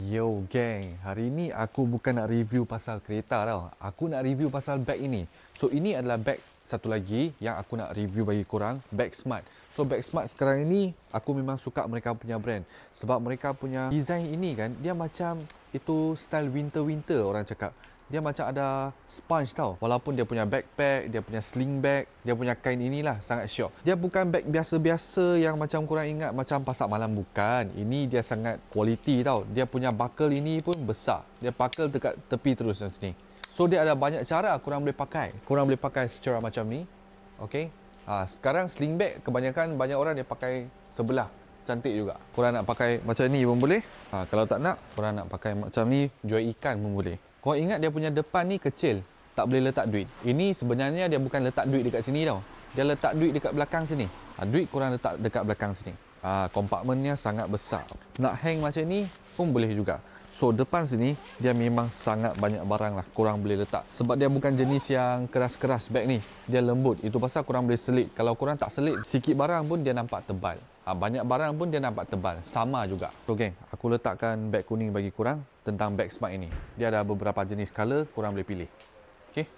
Yo gang, hari ni aku bukan nak review pasal kereta tau. Aku nak review pasal beg ini. So ini adalah beg satu lagi yang aku nak review bagi korang, beg Smart. So beg Smart sekarang ini aku memang suka mereka punya brand. Sebab mereka punya design ini kan, dia macam itu style winter-winter orang cakap. Dia macam ada sponge tau. Walaupun dia punya backpack, dia punya sling bag, dia punya kain inilah sangat syok. Dia bukan bag biasa-biasa yang macam korang ingat macam pasar malam, bukan. Ini dia sangat quality tau. Dia punya buckle ini pun besar. Dia buckle dekat tepi terus macam ni. So dia ada banyak cara korang boleh pakai. Korang boleh pakai secara macam ni. Okay. Sekarang sling bag kebanyakan banyak orang dia pakai sebelah. Cantik juga. Korang nak pakai macam ni pun boleh. Kalau tak nak, korang nak pakai macam ni, jual ikan pun boleh. Korang ingat dia punya depan ni kecil, tak boleh letak duit. Ini sebenarnya dia bukan letak duit dekat sini tau. Dia letak duit dekat belakang sini. Duit korang letak dekat belakang sini. Kompartmennya sangat besar. Nak hang macam ni pun boleh juga. So depan sini dia memang sangat banyak barang lah korang boleh letak. Sebab dia bukan jenis yang keras-keras beg ni. Dia lembut. Itu pasal korang boleh selit. Kalau korang tak selit, sikit barang pun dia nampak tebal. Banyak barang pun dia nampak tebal. Sama juga. So geng, aku letakkan beg kuning bagi korang tentang beg Smart ini. Dia ada beberapa jenis color, korang boleh pilih. Okay.